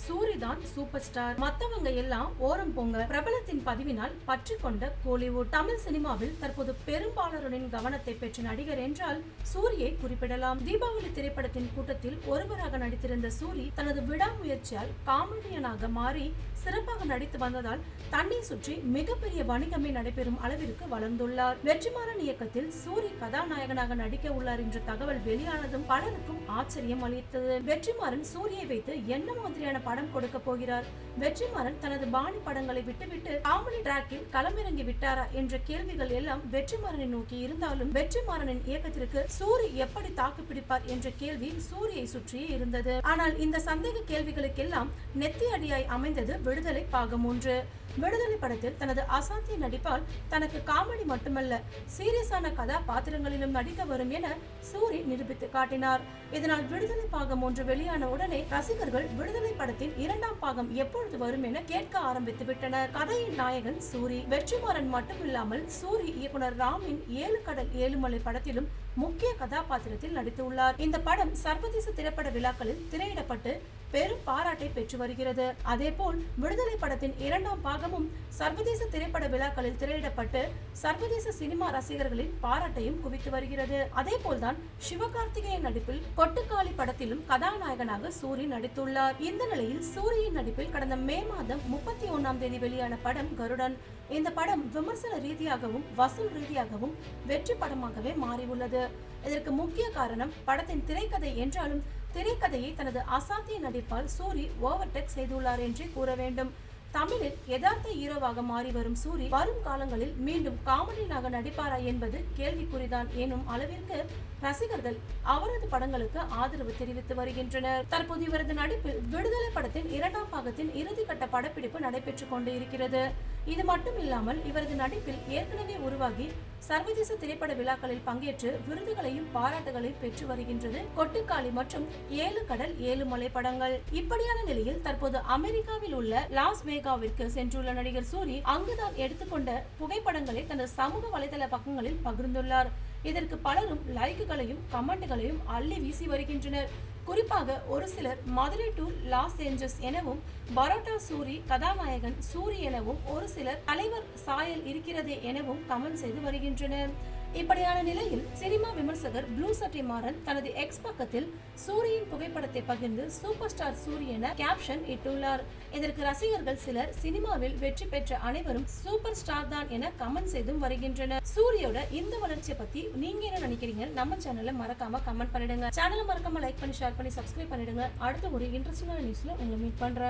சூரிதான் super star, மத்தவங்க எல்லாம் ஓரம் போங்க. பிரபலத்தின் பதிவினால் பற்றி கொண்ட கோலிவுட். தமிழ் சினிமாவில் தற்போது பெரும்பாலரின் கவனத்தை பெற்ற நடிகர் என்றால் சூரியை குறிப்பிடலாம். தீபாவளி திரைப்படத்தின் கூட்டத்தில் ஒருவராக நடித்திருந்த சூரி தனது விடாமுயற்சியால் காமெடியனாக மாறி சிறப்பாக நடித்து வந்ததால் தன்னை சுற்றி மிகப்பெரிய வணிகமே நடைபெறும் அளவிற்கு வளர்ந்துள்ளார். வெற்றிமாறன் இயக்கத்தில் சூரி கதாநாயகனாக நடிக்க உள்ளார் என்ற தகவல் வெளியானதும் பலருக்கும் ஆச்சரியம் அளித்தது. வெற்றிமாறன் சூரியை வைத்து என்ன மாதிரியான படம் கொடுக்க போகிறார்? வெற்றிமாறன் தனது பாணி படங்களை விட்டுவிட்டு காமெடி டிராக்கில் களமிறங்கி விட்டாரா என்ற கேள்விகள் எல்லாம் வெற்றிமாறனை நோக்கி இருந்தாலும் வெற்றிமாறனின் இயக்கத்திற்கு சூரி எப்படி தாக்கு பிடிப்பார் என்ற கேள்வி சூரியை சுற்றியே இருந்தது. ஆனால் இந்த சந்தேக கேள்விகளுக்கெல்லாம் நெத்தி அடியாய் அமைந்தது விடுதலை பாகம் 1. விடுதலை படத்தில் தனது அசாத்திய நடிப்பால் தனக்கு காமெடி மட்டுமல்ல சீரியஸான கதாபாத்திரங்களிலும் நடிக்க வரும் என சூரி நிரூபித்து காட்டினார். இதனால் விடுதலை பாகம் 1 வெளியான உடனே ரசிகர்கள் விடுதலை படத்தின் 2ஆம் பாகம் எப்பொழுது வரும் என கேட்க ஆரம்பித்து விட்டனர். கதையின் நாயகன் சூரி. வெற்றிமாறன் மட்டுமில்லாமல் சூரி இயக்குனர் ராமின் 7 கடல் 7 மலை படத்திலும் முக்கிய கதாபாத்திரத்தில் நடித்துள்ளார். இந்த படம் சர்வதேச திரைப்பட விழாக்களில் திரையிடப்பட்டு பெரும் பாராட்டை பெற்று வருகிறது. அதேபோல் விடுதலை படத்தின் 2ஆம் பாகமும் சர்வதேச திரைப்பட விழாக்களில் திரையிடப்பட்டு சர்வதேச சினிமா ரசிகர்களின் பாராட்டையும் குவித்து வருகிறது. அதேபோல்தான் சிவகார்த்திகேயன் நடிப்பில் கொட்டுக்காளி படத்திலும் கதாநாயகனாக சூரி நடித்துள்ளார். இந்த நிலையில் சூரியின் நடிப்பில் கடந்த மே மாதம் 31ஆம் தேதி வெளியான படம் கருடன். இந்த படம் விமர்சன ரீதியாகவும் வசூல் ரீதியாகவும் வெற்றி படமாகவே மாறியுள்ளது. இதற்கு முக்கிய காரணம் படத்தின் திரைக்கதை என்றாலும் திரைக்கதையை தனது அசாத்திய நடிப்பால் சூரி ஓவர்டேக் செய்துள்ளார் என்றே கூற வேண்டும். தமிழில் யதார்த்த ஹீரோவாக மாறி வரும் சூரி வரும் காலங்களில் மீண்டும் காமெடியனாக நடிப்பாரா என்பது கேள்விக்குறிதான் எனும் அளவிற்கு ரசிகர்கள் அவரது படங்களுக்கு ஆதரவு தெரிவித்து வருகின்றனர். தற்போது இவரது நடிப்பில் விடுதலை படத்தின் 2ஆம் பாகத்தின் இறுதிக்கட்ட படப்பிடிப்பு நடைபெற்றுக் கொண்டு இருக்கிறது. இது மட்டும் இல்லாமல் இவரது நடிப்பில் ஏற்கனவே உருவாகி சர்வதேச திரைப்பட விழாக்களில் பங்கேற்று விருதுகளையும் பாராட்டுகளையும் பெற்று வருகின்றது கொட்டுக்காளி மற்றும் 7 கடல் 7 மலை படங்கள். இப்படியான நிலையில் தற்போது அமெரிக்காவில் உள்ள லாஸ் வேகாவிற்கு சென்றுள்ள நடிகர் சூரி அங்குதான் எடுத்துக்கொண்ட புகைப்படங்களை தனது சமூக வலைதள பக்கங்களில் பகிர்ந்துள்ளார். இதற்கு பலரும் லைக்குகளையும் கமெண்ட்களையும் அள்ளி வீசி வருகின்றனர். குறிப்பாக ஒரு சிலர் மதுரை டு லாஸ் ஏஞ்சல்ஸ் எனவும் பரோட்டா சூரி கதாநாயகன் சூரி எனவும் ஒரு சிலர் தலைவர் சாயல் இருக்கிறதே எனவும் கமெண்ட் செய்து வருகின்றனர். இப்படியான நிலையில் சினிமா விமர்சகர் ப்ளூ சட்டை மாறன் தனது எக்ஸ் பக்கத்தில் சூரியின் புகைப்படத்தை பகிர்ந்து சூப்பர் ஸ்டார் சூரி என கேப்ஷன் இட்டுள்ளார். இதற்கு ரசிகர்கள் சிலர் சினிமாவில் வெற்றி பெற்ற அனைவரும் சூப்பர் ஸ்டார் தான் என கமெண்ட் செய்தும் வருகின்றனர். சூரியோட இந்த வளர்ச்சியை பத்தி நீங்க என்ன நினைக்கிறீங்க? நம்ம சேனலை மறக்காம கமெண்ட் பண்ணிடுங்க. சேனலை மறக்காம லைக் பண்ணி ஷேர் பண்ணி சப்ஸ்கிரைப் பண்ணிடுங்க. அடுத்த ஒரு இன்ட்ரெஸ்டிங்கான நியூஸ்ல உங்களை மீட் பண்றேன்.